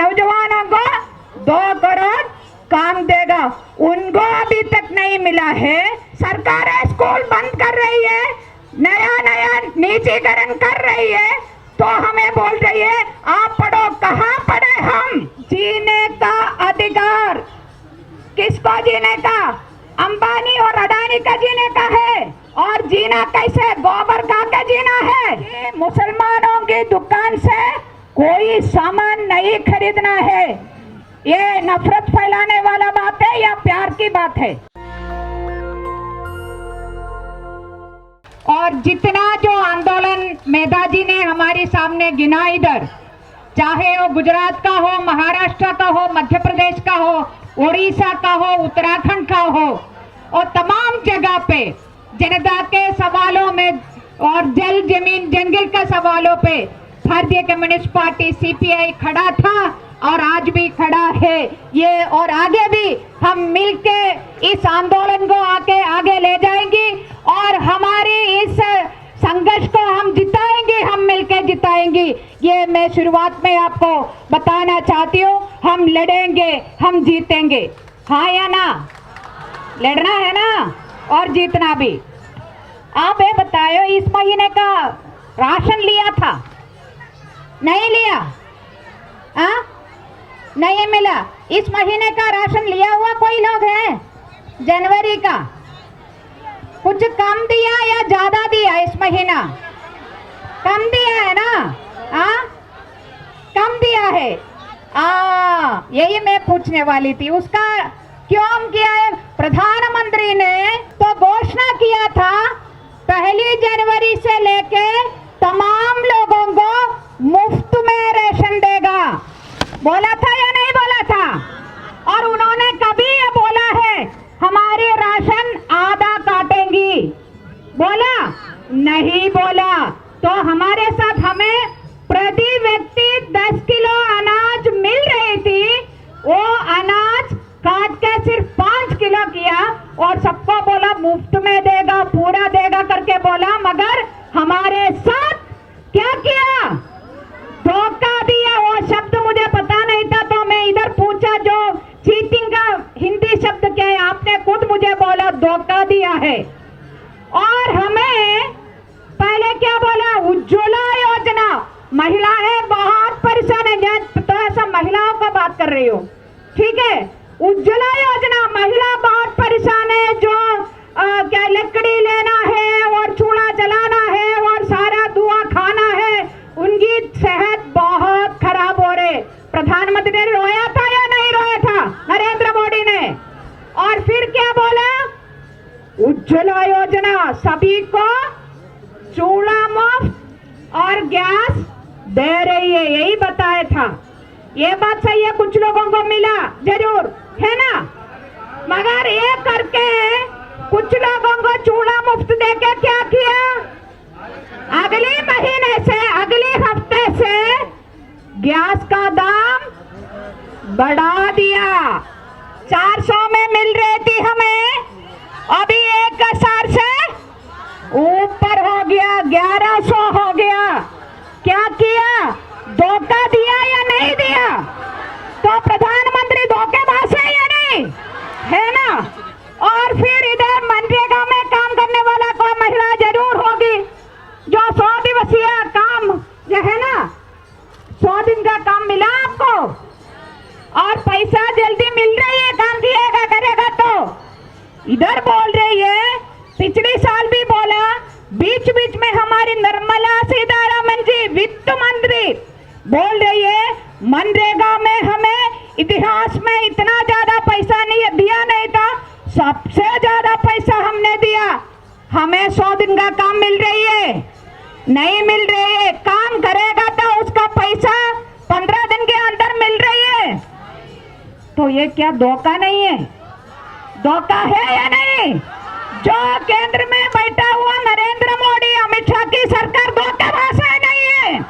नौजवानों को 2 करोड़ काम देगा, उनको अभी तक नहीं मिला है। सरकार स्कूल बंद कर रही है, नया निजीकरण कर रही है, तो हमें बोल रही है आप पढ़ो। कहाँ पढ़े हम? जीने का अधिकार किसको जीने का? अंबानी और अडानी का जीने का है। और जीना कैसे? गोबर खा के जीना है। ये मुसलमानों की दुकान से कोई सामान नहीं खरीदना है। ये नफरत फैलाने वाला बात है या प्यार की बात है? और जितना जो आंदोलन मेधा जी ने हमारे सामने गिना इधर, चाहे वो गुजरात का हो, महाराष्ट्र का हो, मध्य प्रदेश का हो, उड़ीसा का हो, उत्तराखंड का हो, और तमाम जगह पे जनता के सवालों में और जल जमीन जंगल के सवालों पे भारतीय कम्युनिस्ट पार्टी सीपीआई खड़ा था और आज भी खड़ा है। ये और आगे भी हम मिलके इस आंदोलन को आगे ले जाएंगे और हमारी इस संघर्ष को हम जिताएंगे, हम मिलकर जिताएंगे। ये मैं शुरुआत में आपको बताना चाहती हूँ। हम लड़ेंगे, हम जीतेंगे। हाँ या ना? लड़ना है ना और जीतना भी। आप ये बताओ, इस महीने का राशन लिया था? नहीं लिया? नहीं मिला। इस महीने का राशन लिया हुआ कोई लोग है? जनवरी का कुछ कम दिया या ज्यादा दिया? इस महीना कम दिया है ना? कम दिया है। यही मैं पूछने वाली थी। उसका क्यों किया है? प्रधानमंत्री ने तो घोषणा किया था 1 जनवरी से लेके तमाम लोगों को मुफ्त में राशन देगा। बोला था या नहीं बोला था? और उन्होंने कभी ये बोला है हमारे राशन आधा काटेंगी? बोला? नहीं बोला। तो हमारे साथ हमें प्रति व्यक्ति 10 किलो अनाज मिल रही थी, वो अनाज काट के सिर्फ 5 किलो किया और सबको बोला मुफ्त में देगा, पूरा देगा करके बोला। मगर हमारे साथ क्या किया? धोखा दिया। वो शब्द मुझे पता नहीं था तो मैं इधर पूछा, जो चीटिंग का हिंदी शब्द क्या है? आपने खुद मुझे बोला धोखा दिया है। और हमें पहले क्या बोला? उज्ज्वला योजना। महिलाएं बहुत परेशान है, तो ऐसा महिलाओं का बात कर रही हूँ, ठीक है? उज्ज्वला योजना, महिला बहुत परेशान है, जो क्या लकड़ी लेना है और चूल्हा जलाना है और सारा धुआं खाना है, उनकी सेहत बहुत खराब हो रही। प्रधानमंत्री ने रोया था या नहीं रोया था? नरेंद्र मोदी ने। और फिर क्या बोला? उज्ज्वला योजना, सभी को चूल्हा मुफ्त और गैस दे रही है, यही बताया था। ये बात सही है, कुछ लोगों को मिला जरूर, है ना? मगर ये करके कुछ लोगों को चूल्हा मुफ्त देके क्या किया? अगले महीने से, अगले हफ्ते से गैस का दाम बढ़ा दिया। 400 में मिल रही थी हमें, अभी 1000 से ऊपर हो गया, 1100 हो गया। क्या किया? धोखा दिया या नहीं दिया? तो प्रधानमंत्री धोखेबाज है या नहीं? है ना? और फिर इधर मनरेगा में काम करने वाला कोई महिला जरूर होगी, जो 100 दिवसीय काम जो है ना, 100 दिन का काम मिला आपको और पैसा जल्दी मिल रही है, काम किएगा करेगा तो। इधर बोल रही है, पिछले साल भी बोला, बीच बीच में हमारी निर्मला सीतारमण जी वित्त मंत्री बोल रही है मनरेगा में हमें इतिहास में इतना ज्यादा पैसा नहीं दिया नहीं था, सबसे ज्यादा पैसा हमने दिया। हमें 100 दिन का काम मिल रही है? नहीं मिल रही है। काम करेगा तो उसका पैसा 15 दिन के अंदर मिल रही है। तो ये क्या धोखा नहीं है? धोखा है या नहीं? जो केंद्र में बैठा हुआ नरेंद्र मोदी, अमित शाह की सरकार धोखेबाज है नहीं है?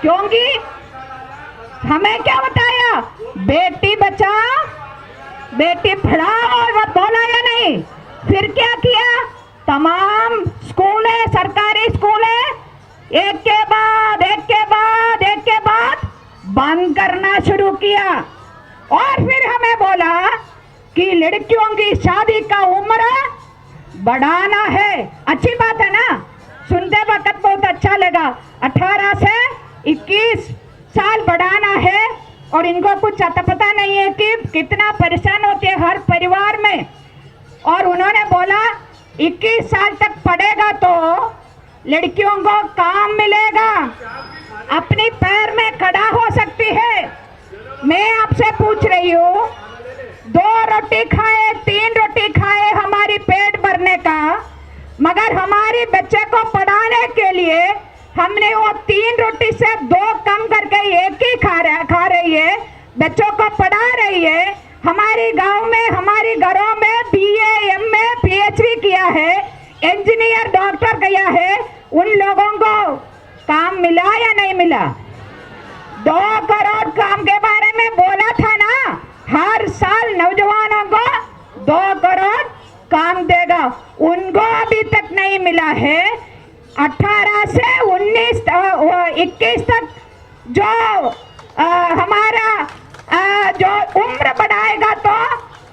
क्योंकि हमें क्या बताया? बेटी बचाओ बेटी पढ़ाओ और बोला या नहीं? फिर क्या किया? तमाम स्कूल है, सरकारी स्कूल है, एक के बाद बंद करना शुरू किया और फिर हमें बोला कि लड़कियों की शादी का उम्र बढ़ाना है। अच्छी बात है ना, सुनते वक्त बहुत अच्छा लगा। 18 से 21 साल बढ़ाना है और इनको कुछ अता पता नहीं है कि कितना परेशान होते हैं हर परिवार में। और उन्होंने बोला 21 साल तक पढ़ेगा तो लड़कियों को काम मिलेगा, अपनी पैर में खड़ा हो सकती है। मैं आपसे पूछ रही हूँ, 2 रोटी खाए 3 रोटी खाए हमारी पेट भरने का, मगर हमारी बच्चे को पढ़ाने के लिए हमने वो 3 रोटी से 2 कम करके 1 ही खा रही है, बच्चों को पढ़ा रही है। हमारी गांव में हमारी घरों में BA MA PhD किया है, इंजीनियर डॉक्टर किया है, उन लोगों को काम मिला या नहीं मिला? 2 करोड़ काम के बारे में बोला था ना, हर साल नौजवानों को 2 करोड़ काम देगा, उनको अभी तक नहीं मिला है। 18 से 21 तक जो हमारा जो उम्र बढ़ाएगा तो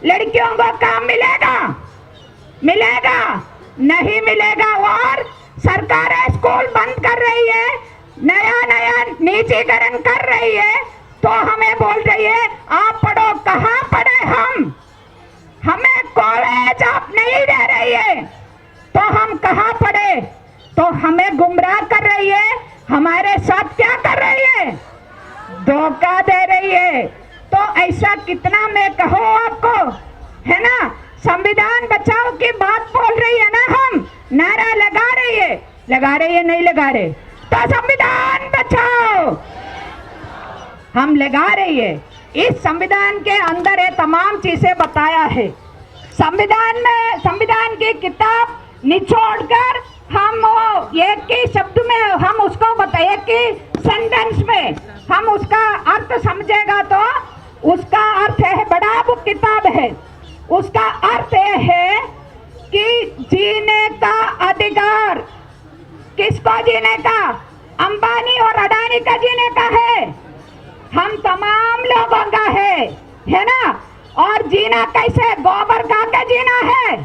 लड़कियों को काम मिलेगा? मिलेगा? नहीं मिलेगा। और सरकार स्कूल बंद कर रही है, नया निजीकरण कर रही है, तो हमें बोल रही है आप पढ़ो। कहाँ पढ़े हम? हमें कॉलेज आप नहीं दे रही है तो हम कहाँ पढ़े? तो हमें गुमराह कर रही है। हमारे साथ क्या कर रही है? धोखा दे रही है। तो ऐसा कितना मैं कहूँ आपको, है ना? संविधान बचाओ की बात बोल रही है ना, हम नारा लगा रही है नहीं लगा रहे? तो संविधान बचाओ हम लगा रही है। इस संविधान के अंदर ये तमाम चीजें बताया है। संविधान में संविधान की किताब निचोड़कर हम एक ही शब्द में हम उसको बताए कि सेंटेंस में हम उसका अर्थ समझेगा तो उसका अर्थ है, बड़ा बुक किताब है, उसका अर्थ है कि जीने का अधिकार किसको जीने का? अंबानी और अडानी का जीने का है, हम तमाम लोगों का है ना? और जीना कैसे? गोबर खा के जीना है,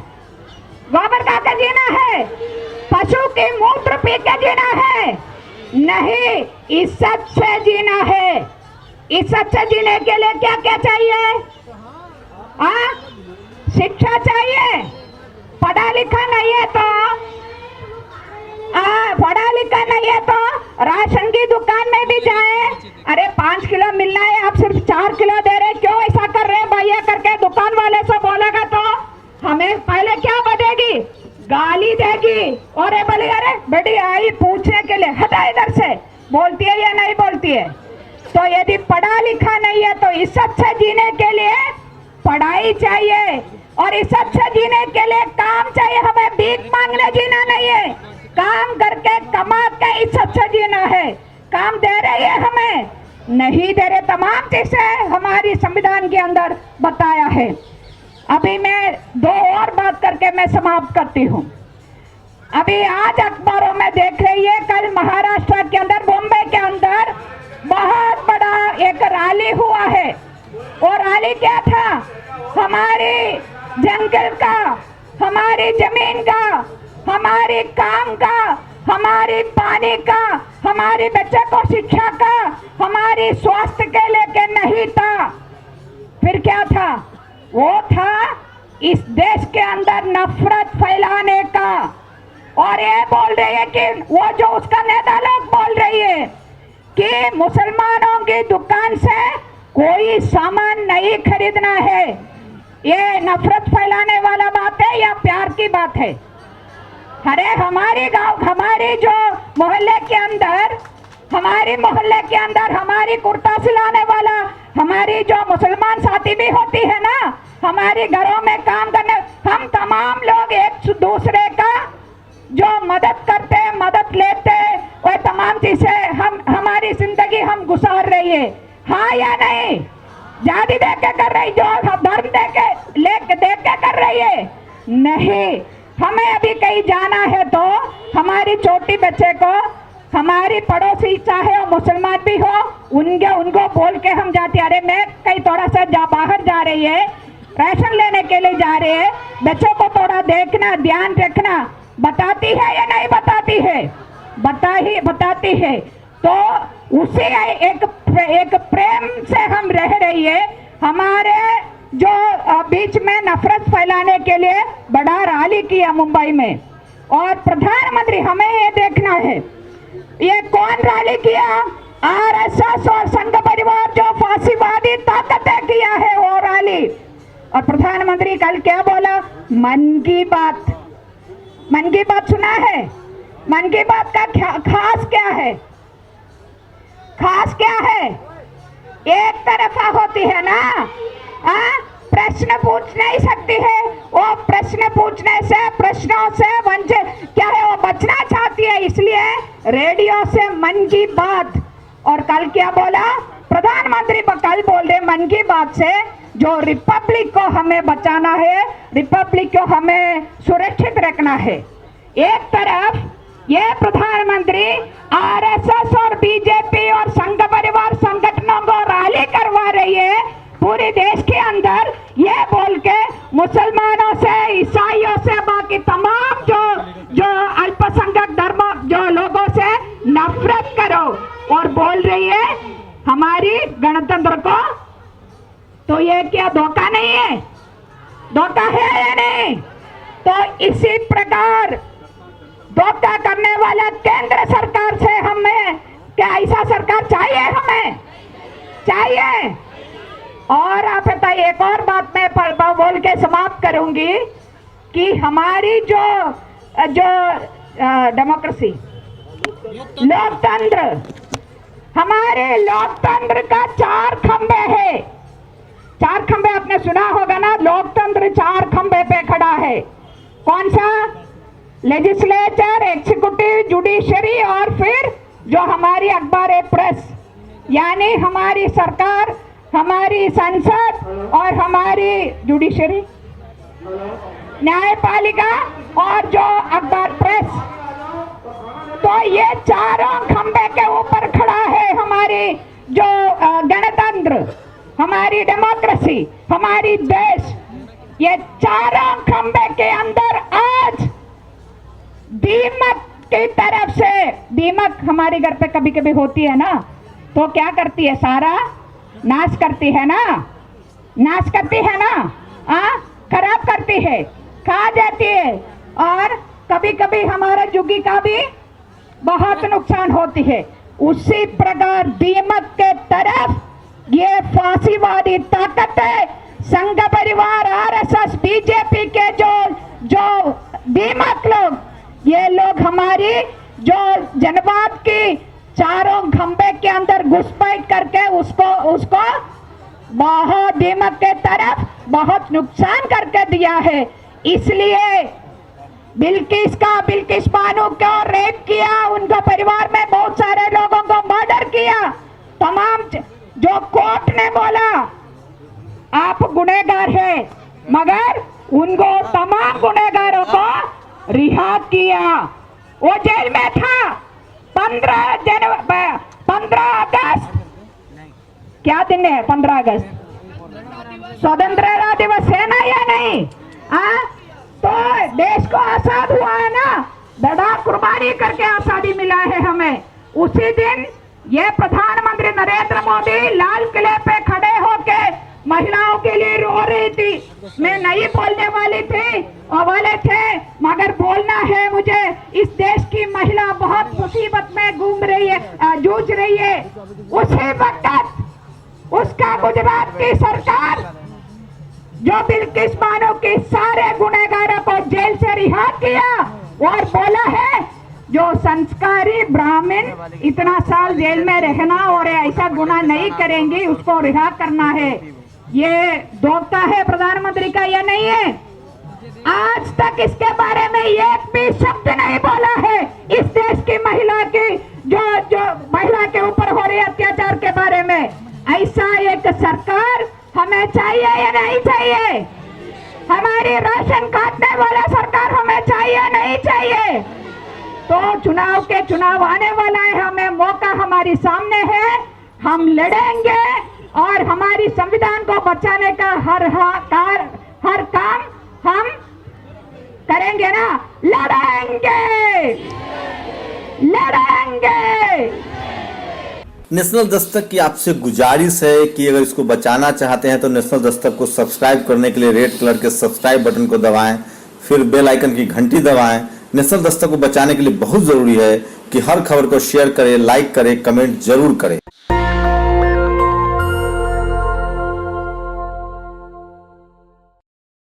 गोबर खा के जीना है, पशु के मूत्र पी के जीना है? नहीं, इज्जत से जीना है। इज्जत से जीने के लिए क्या क्या चाहिए? शिक्षा चाहिए। पढ़ा लिखा नहीं है तो राशन की दुकान में भी जाए, अरे 5 किलो मिलना है, आप सिर्फ 4 किलो दे रहे, क्यों ऐसा कर रहे हैं भैया करके दुकान वाले से बोलेगा तो हमें पहले क्या बढ़ेगी? गाली देगी। और ये बोलेगा अरे बेटी आई पूछने के लिए, हटा इधर से, बोलती है या नहीं बोलती है? तो यदि पढ़ा लिखा नहीं है तो इज्जत से जीने के लिए पढ़ाई चाहिए, और इज्जत से जीने के लिए काम चाहिए। हमें भीख मांगने जीना नहीं है, काम करके कमा के इज्जत से जीना है। काम दे रही है हमें? नहीं दे रहे। तमाम चीजें हमारी संविधान के अंदर बताया है। अभी मैं 2 और बात करके मैं समाप्त करती हूँ। अभी आज अखबारों में देख रही है, कल महाराष्ट्र के अंदर, बॉम्बे के अंदर बहुत बड़ा एक रैली हुआ है। और रैली क्या था? हमारे जंगल का, हमारी जमीन का, हमारे काम का, हमारे पानी का, हमारे बच्चे को शिक्षा का, हमारे स्वास्थ्य के लेके नहीं था। फिर क्या था? वो था इस देश के अंदर नफरत फैलाने का। और ये बोल रही है कि वो जो उसका नेता लोग बोल रही है कि मुसलमानों की दुकान से कोई सामान नहीं खरीदना है। ये नफरत फैलाने वाला बात है या प्यार की बात है? अरे हमारे गांव, हमारे जो मोहल्ले के अंदर, हमारे मोहल्ले के अंदर हमारी कुर्ता सिलाने वाला, हमारी जो मुसलमान साथी भी होती है ना, हमारे घरों में काम करने, हम तमाम लोग एक दूसरे का जो मदद करते हैं, मदद लेते हैं, वह तमाम चीजें हम हमारी जिंदगी हम गुजार रही है। हाँ या नहीं? जाति देख के कर रही, जो धर्म देख के कर रही है? नहीं। हमें अभी कहीं जाना है तो हमारी छोटी बच्चे को हमारी पड़ोसी चाहे वो मुसलमान भी हो, उनको बोल के हम जाते, अरे मैं कहीं थोड़ा सा बाहर जा रही है, राशन लेने के लिए जा रहे हैं, बच्चों को थोड़ा देखना, ध्यान रखना, बताती है या नहीं बताती है? बताती है। तो उसे एक प्रेम से हम रह रही है। हमारे जो बीच में नफरत फैलाने के लिए बड़ा रैली किया मुंबई में, और प्रधानमंत्री हमें ये देखना है, ये कौन रैली किया? आरएसएस और संघ परिवार जो फांसीवादी ताकतें किया है वो रैली। और प्रधानमंत्री कल क्या बोला? मन की बात। मन की बात सुना है? मन की बात का खास क्या है? खास क्या है? एक तरफा होती है ना, प्रश्न पूछ नहीं सकती है वो, प्रश्न पूछने से, प्रश्नों से वंचित क्या है, वो बचना चाहती है, इसलिए रेडियो से मन की बात। और कल क्या बोला प्रधानमंत्री? कल बोल रहे मन की बात से जो रिपब्लिक को हमें बचाना है, रिपब्लिक को हमें सुरक्षित रखना है। एक तरफ ये प्रधानमंत्री आरएसएस और बीजेपी और संघ परिवार संगठनों को रैली करवा रही है पूरे देश के अंदर, ये बोल के मुसलमानों से, ईसाइयों से, बाकी तमाम जो अल्पसंख्यक धर्म जो लोगों से नफरत करो, और बोल रही है हमारी गणतंत्र को। तो ये क्या धोखा नहीं है? धोखा है या नहीं? तो इसी प्रकार धोखा करने वाला केंद्र सरकार से हमें क्या ऐसा सरकार चाहिए? हमें चाहिए। और आप बताइए, एक और बात मैं बोल के समाप्त करूंगी कि हमारी जो डेमोक्रेसी, लोकतंत्र, हमारे लोकतंत्र का 4 खंबे है। 4 खंबे आपने सुना होगा ना, लोकतंत्र 4 खंबे पे खड़ा है। कौन सा? लेजिस्लेचर, एग्जीक्यूटिव, जुडिशरी, और फिर जो हमारी अखबार प्रेस, यानी हमारी सरकार, हमारी संसद और हमारी जुडिशरी, न्यायपालिका और जो अखबार प्रेस। तो ये चारों खंबे के ऊपर खड़ा है हमारी जो गणतंत्र, हमारी डेमोक्रेसी, हमारी देश। ये चारों खंबे के अंदर आज दीमक की तरफ से, दीमक हमारे घर पे कभी कभी होती है ना, तो क्या करती है? सारा नाश करती है ना, नाश करती है ना, खराब करती है, खा जाती है, और कभी कभी हमारा जुग्गी का भी बहुत नुकसान होती है। उसी प्रकार दीमक के तरफ ये फांसीवादी ताकतें, संघ परिवार, आरएसएस, बीजेपी के जो दीमक लोग, ये लोग हमारी जो जनवाद की चारों खंबे के अंदर घुसपैठ करके उसको बहुत दीमक के तरफ बहुत नुकसान करके दिया है। इसलिए बिल्किस बानो को रेप किया, उनका परिवार में बहुत सारे लोगों को मर्डर किया। तमाम जो कोर्ट ने बोला आप गुनहगार है, मगर उनको तमाम गुनहगारों को रिहा किया। वो जेल में था। 15 अगस्त क्या दिन है? 15 अगस्त स्वतंत्रता दिवस है ना या नहीं? तो देश को आजाद हुआ है ना, बड़ा कुर्बानी करके आजादी मिला है हमें। उसी दिन ये प्रधानमंत्री नरेंद्र मोदी लाल किले पे खड़े होके महिलाओं के लिए रो रही थी। मैं नहीं बोलने वाली थी और वाले थे, मगर बोलना है मुझे। इस देश की महिला बहुत मुसीबत में घूम रही है, जूझ रही है। उसी वक्त उसका गुजरात की सरकार जो बिल्किस बानो के सारे गुनहगारों को जेल से रिहा किया और बोला है जो संस्कारी ब्राह्मण इतना साल जेल में रहना और ऐसा गुनाह नहीं करेंगे, उसको रिहा करना है। ये धोखा है प्रधानमंत्री का या नहीं है? आज तक इसके बारे में एक भी शब्द नहीं बोला है। इस देश की महिला की जो महिला के ऊपर हो रहे अत्याचार के बारे में। ऐसा एक सरकार हमें चाहिए या नहीं चाहिए? हमारी राशन काटने वाला सरकार हमें चाहिए नहीं चाहिए? तो चुनाव आने वाला है, हमें मौका हमारे सामने है, हम लड़ेंगे और हमारी संविधान को बचाने का हर काम हम करेंगे ना, लड़ेंगे। नेशनल दस्तक की आपसे गुजारिश है कि अगर इसको बचाना चाहते हैं तो नेशनल दस्तक को सब्सक्राइब करने के लिए रेड कलर के सब्सक्राइब बटन को दबाएं, फिर बेल आइकन की घंटी दबाएं। नेशनल दस्तक को बचाने के लिए बहुत जरूरी है कि हर खबर को शेयर करें, लाइक करें, कमेंट जरूर करें।